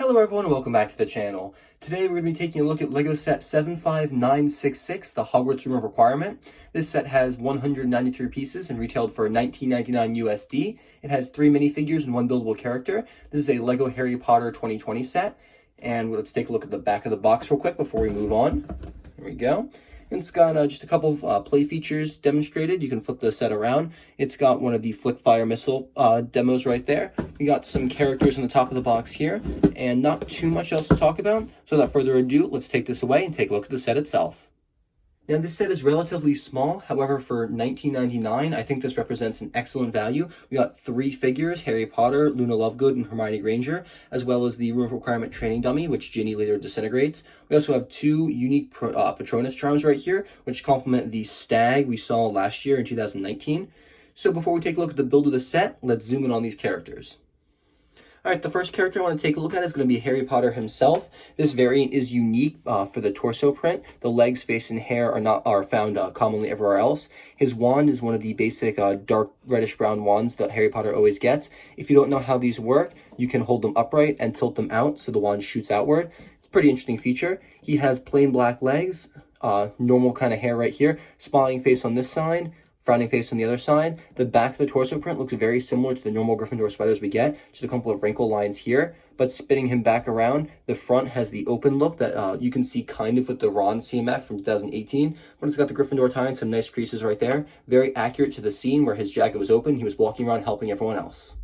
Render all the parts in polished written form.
Hello everyone, welcome back to the channel. Today we're going to be taking a look at LEGO set 75966, the Hogwarts Room of Requirement. This set has 193 pieces and retailed for $19.99 USD. It has 3 minifigures and 1 buildable character. This is a LEGO Harry Potter 2020 set. And let's take a look at the back of the box real quick before we move on. Here we go. It's got just a couple of play features demonstrated. You can flip the set around. It's got one of the flick fire missile demos right there. We got some characters on the top of the box here, and not too much else to talk about. So without further ado, let's take this away and take a look at the set itself. Now this set is relatively small, however for $19.99, I think this represents an excellent value. We got 3 figures, Harry Potter, Luna Lovegood, and Hermione Granger, as well as the Room of Requirement training dummy, which Ginny later disintegrates. We also have 2 unique Patronus charms right here, which complement the stag we saw last year in 2019. So before we take a look at the build of the set, let's zoom in on these characters. Alright, the first character I want to take a look at is going to be Harry Potter himself. This variant is unique for the torso print. The legs, face, and hair are found commonly everywhere else. His wand is one of the basic dark reddish-brown wands that Harry Potter always gets. If you don't know how these work, you can hold them upright and tilt them out so the wand shoots outward. It's a pretty interesting feature. He has plain black legs, normal kind of hair right here, smiling face on this side, frowning face on the other side. The back of the torso print looks very similar to the normal Gryffindor sweaters we get, just a couple of wrinkle lines here, but spinning him back around, the front has the open look that you can see kind of with the Ron CMF from 2018, but it's got the Gryffindor tie and some nice creases right there. Very accurate to the scene where his jacket was open. He was walking around helping everyone else.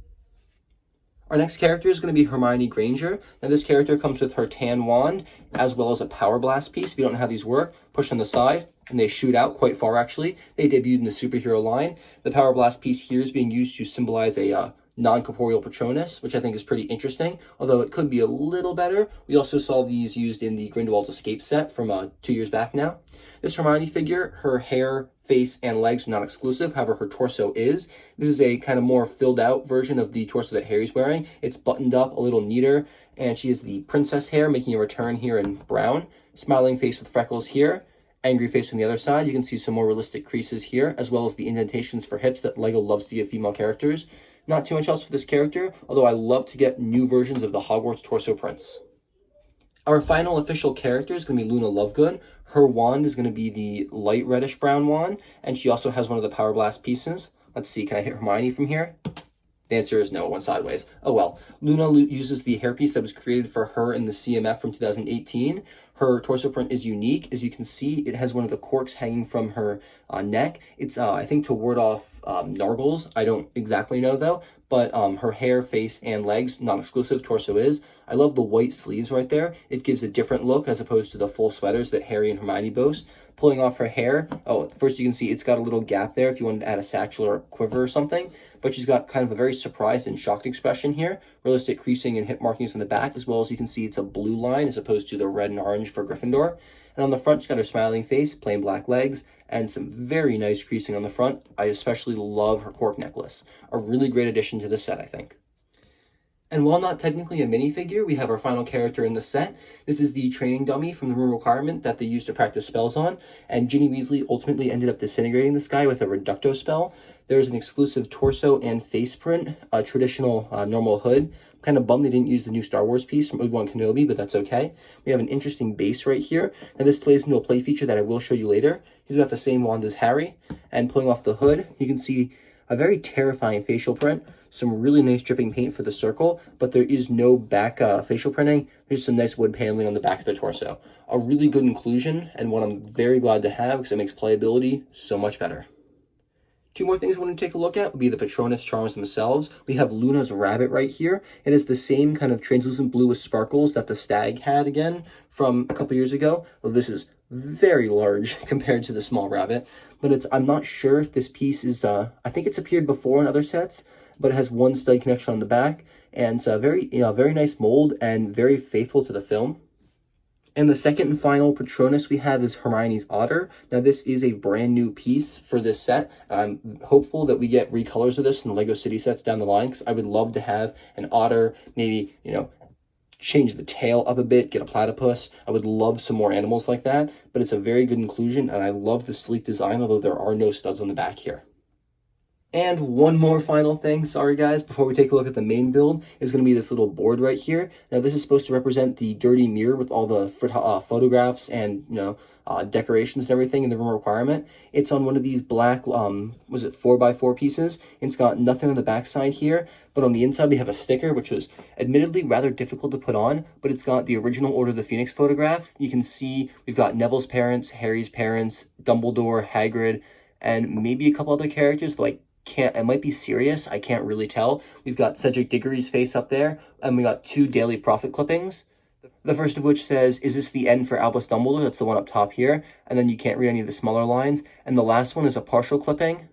Our next character is going to be Hermione Granger. Now this character comes with her tan wand as well as a power blast piece. If you don't know how these work, push on the side and they shoot out quite far actually. They debuted in the superhero line. The power blast piece here is being used to symbolize a non-corporeal Patronus, which I think is pretty interesting, although it could be a little better. We also saw these used in the Grindelwald's Escape set from 2 years back now. This Hermione figure, her hair, face, and legs are not exclusive, however her torso is. This is a kind of more filled out version of the torso that Harry's wearing. It's buttoned up a little neater, and she has the princess hair making a return here in brown. Smiling face with freckles here. Angry face on the other side. You can see some more realistic creases here, as well as the indentations for hips that LEGO loves to give female characters. Not too much else for this character, although I love to get new versions of the Hogwarts torso prints. Our final official character is going to be Luna Lovegood. Her wand is going to be the light reddish brown wand, and she also has one of the power blast pieces. Let's see, can I hit Hermione from here? The answer is no, it went sideways. Oh well. Luna uses the hairpiece that was created for her in the CMF from 2018. Her torso print is unique. As you can see, it has one of the corks hanging from her neck. It's, I think, to ward off Nargles. I don't exactly know, though. But her hair, face, and legs, non-exclusive, torso is. I love the white sleeves right there. It gives a different look as opposed to the full sweaters that Harry and Hermione boast. Pulling off her hair. Oh, first you can see it's got a little gap there if you wanted to add a satchel or a quiver or something. But she's got kind of a very surprised and shocked expression here. Realistic creasing and hip markings on the back, as well as you can see it's a blue line as opposed to the red and orange for Gryffindor. And on the front, she's got her smiling face, plain black legs, and some very nice creasing on the front. I especially love her cork necklace. A really great addition to the set, I think. And while not technically a minifigure, we have our final character in the set. This is the training dummy from the Room of Requirement that they used to practice spells on, and Ginny Weasley ultimately ended up disintegrating this guy with a Reducto spell. There's an exclusive torso and face print, a traditional normal hood. I'm kind of bummed they didn't use the new Star Wars piece from Obi-Wan Kenobi, but that's okay. We have an interesting base right here, and this plays into a play feature that I will show you later. He's got the same wand as Harry, and pulling off the hood, you can see a very terrifying facial print. Some really nice dripping paint for the circle, but there is no back facial printing. There's some nice wood paneling on the back of the torso. A really good inclusion, and one I'm very glad to have because it makes playability so much better. 2 more things I want to take a look at would be the Patronus charms themselves. We have Luna's rabbit right here. It is the same kind of translucent blue with sparkles that the stag had again from a couple years ago. Well, this is very large compared to the small rabbit, but I'm not sure if this piece is, I think it's appeared before in other sets, but it has one stud connection on the back, and it's a very nice mold and very faithful to the film. And the second and final Patronus we have is Hermione's otter. Now this is a brand new piece for this set. I'm hopeful that we get recolors of this in the LEGO City sets down the line, because I would love to have an otter, maybe, change the tail up a bit, get a platypus. I would love some more animals like that, but it's a very good inclusion, and I love the sleek design, although there are no studs on the back here. And one more final thing, sorry guys, before we take a look at the main build, is going to be this little board right here. Now this is supposed to represent the dirty mirror with all the photographs and, decorations and everything in the room of requirement. It's on one of these black, was it 4x4 pieces? It's got nothing on the back side here, but on the inside we have a sticker, which was admittedly rather difficult to put on, but it's got the original Order of the Phoenix photograph. You can see we've got Neville's parents, Harry's parents, Dumbledore, Hagrid, and maybe a couple other characters like it might be Sirius, I can't really tell. We've got Cedric Diggory's face up there, and we got 2 Daily Prophet clippings. The first of which says, "Is this the end for Albus Dumbledore?" That's the one up top here, and then you can't read any of the smaller lines. And the last one is a partial clipping.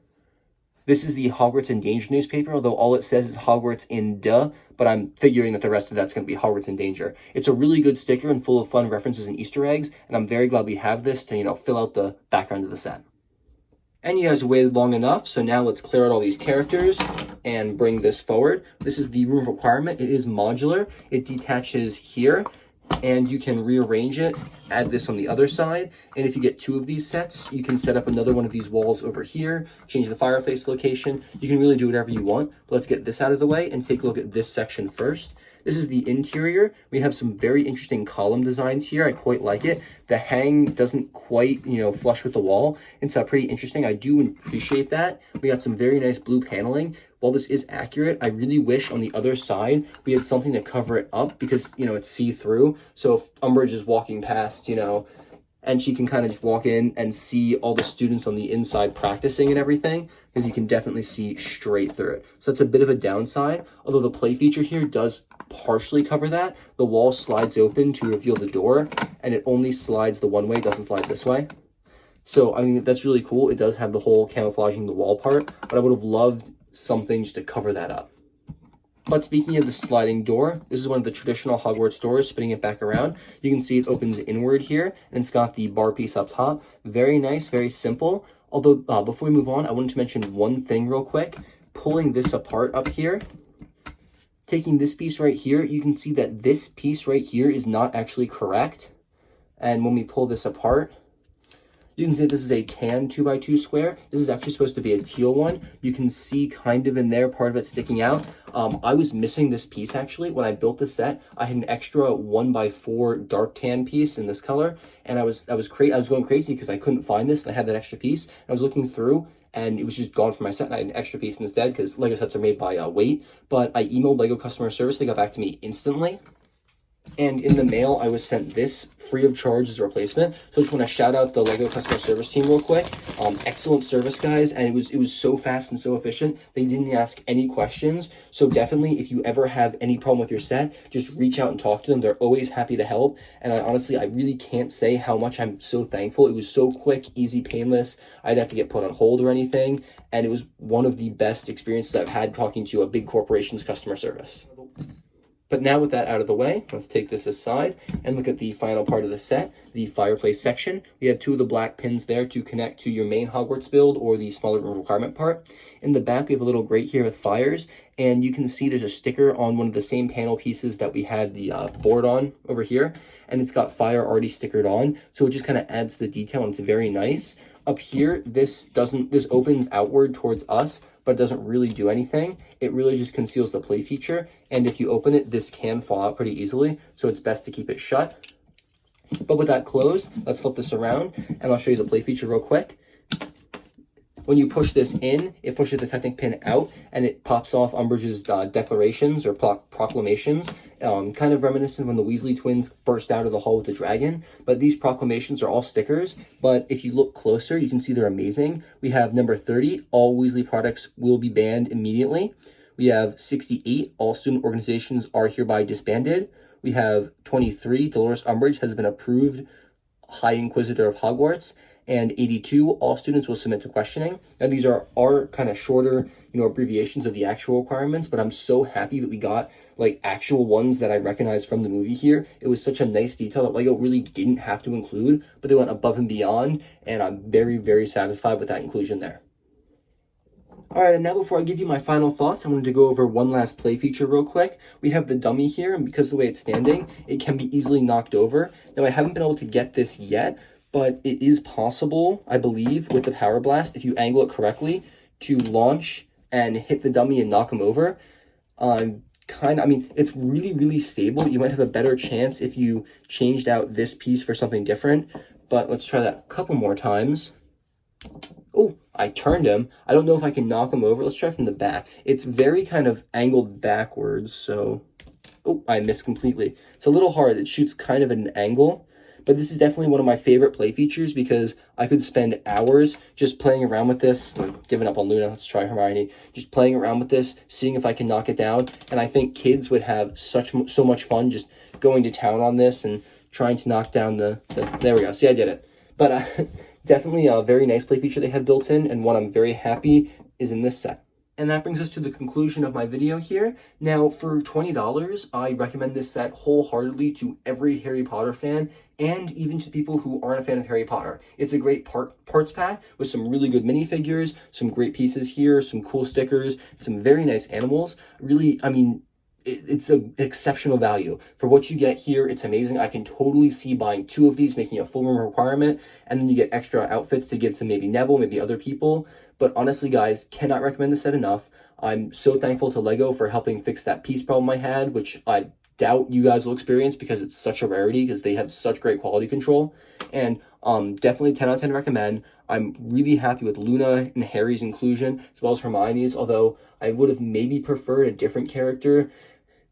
This is the Hogwarts in Danger newspaper, although all it says is Hogwarts in duh, but I'm figuring that the rest of that's going to be Hogwarts in Danger. It's a really good sticker and full of fun references and Easter eggs, and I'm very glad we have this to, fill out the background of the set. And you guys waited long enough, so now let's clear out all these characters and bring this forward. This is the room of requirement. It is modular. It detaches here, and you can rearrange it, add this on the other side. And if you get 2 of these sets, you can set up another one of these walls over here, change the fireplace location. You can really do whatever you want. But let's get this out of the way and take a look at this section first. This is the interior. We have some very interesting column designs here. I quite like it. The hang doesn't quite, flush with the wall. It's pretty interesting. I do appreciate that. We got some very nice blue paneling. While this is accurate, I really wish on the other side we had something to cover it up because, it's see-through. So if Umbridge is walking past, and she can kind of just walk in and see all the students on the inside practicing and everything, because you can definitely see straight through it. So that's a bit of a downside, although the play feature here does partially cover that. The wall slides open to reveal the door, and it only slides the one way, it doesn't slide this way. So, I mean, that's really cool. It does have the whole camouflaging the wall part, but I would have loved something just to cover that up. But speaking of the sliding door, this is one of the traditional Hogwarts doors. Spinning it back around, you can see it opens inward here, and it's got the bar piece up top. Very nice, very simple. Although, before we move on, I wanted to mention one thing real quick. Pulling this apart up here, taking this piece right here, you can see that this piece right here is not actually correct. And when we pull this apart, you can see this is a tan 2x2 square. This is actually supposed to be a teal one. You can see kind of in there, part of it sticking out. I was missing this piece actually. When I built the set, I had an extra 1x4 dark tan piece in this color. And I was going crazy because I couldn't find this and I had that extra piece. And I was looking through and it was just gone from my set and I had an extra piece instead because Lego sets are made by weight. But I emailed Lego customer service. They got back to me instantly. And in the mail, I was sent this free of charge as a replacement. So I just want to shout out the Lego customer service team real quick. Excellent service, guys. And it was so fast and so efficient. They didn't ask any questions. So definitely, if you ever have any problem with your set, just reach out and talk to them. They're always happy to help. And I really can't say how much I'm so thankful. It was so quick, easy, painless. I didn't have to get put on hold or anything. And it was one of the best experiences I've had talking to a big corporation's customer service. But now with that out of the way, let's take this aside and look at the final part of the set, the fireplace section. We have 2 of the black pins there to connect to your main Hogwarts build or the smaller room requirement part. In the back, we have a little grate here with fires, and you can see there's a sticker on one of the same panel pieces that we had the board on over here, and it's got fire already stickered on, so it just kind of adds to the detail, and it's very nice. Up here, this opens outward towards us, but it doesn't really do anything. It really just conceals the play feature. And if you open it, this can fall out pretty easily. So it's best to keep it shut. But with that closed, let's flip this around and I'll show you the play feature real quick. When you push this in, it pushes the Technic pin out and it pops off Umbridge's declarations or proclamations, kind of reminiscent when the Weasley twins burst out of the hall with the dragon. But these proclamations are all stickers, but if you look closer, you can see they're amazing. We have number 30, all Weasley products will be banned immediately. We have 68, all student organizations are hereby disbanded. We have 23, Dolores Umbridge has been approved High Inquisitor of Hogwarts. And 82, all students will submit to questioning. Now, these are kind of shorter, abbreviations of the actual requirements, but I'm so happy that we got, actual ones that I recognize from the movie here. It was such a nice detail that Lego really didn't have to include, but they went above and beyond, and I'm very, very satisfied with that inclusion there. All right, and now before I give you my final thoughts, I wanted to go over one last play feature real quick. We have the dummy here, and because of the way it's standing, it can be easily knocked over. Now, I haven't been able to get this yet, but it is possible, I believe, with the Power Blast, if you angle it correctly, to launch and hit the dummy and knock him over. It's really, really stable. You might have a better chance if you changed out this piece for something different, but let's try that a couple more times. Oh, I turned him. I don't know if I can knock him over. Let's try from the back. It's very kind of angled backwards, so... Oh, I missed completely. It's a little hard. It shoots kind of at an angle, but this is definitely one of my favorite play features because I could spend hours just playing around with this. I'm giving up on Luna. Let's try Hermione. Just playing around with this, seeing if I can knock it down, and I think kids would have so much fun just going to town on this and trying to knock down the there we go. See, I did it. But definitely a very nice play feature they have built in, and one I'm very happy is in this set. And that brings us to the conclusion of my video here. Now, for $20, I recommend this set wholeheartedly to every Harry Potter fan, and even to people who aren't a fan of Harry Potter. It's a great parts pack with some really good minifigures, some great pieces here, some cool stickers, some very nice animals. Really, I mean, it's an exceptional value. For what you get here, it's amazing. I can totally see buying 2 of these, making a full room requirement, and then you get extra outfits to give to maybe Neville, maybe other people. But honestly, guys, cannot recommend this set enough. I'm so thankful to LEGO for helping fix that piece problem I had, which I doubt you guys will experience because it's such a rarity because they have such great quality control. And definitely 10 out of 10 recommend. I'm really happy with Luna and Harry's inclusion as well as Hermione's, although I would have maybe preferred a different character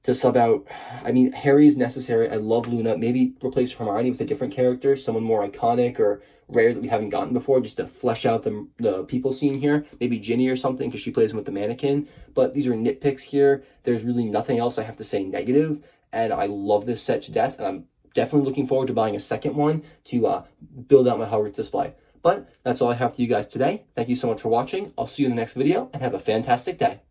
to sub out. I mean, Harry's necessary. I love Luna. Maybe replace Hermione with a different character, someone more iconic or rare that we haven't gotten before, just to flesh out the people scene here. Maybe Ginny or something, because she plays him with the mannequin. But these are nitpicks here. There's really nothing else I have to say negative, and I love this set to death, and I'm definitely looking forward to buying a second one to build out my Hogwarts display. But that's all I have for you guys today. Thank you so much for watching. I'll see you in the next video, and have a fantastic day.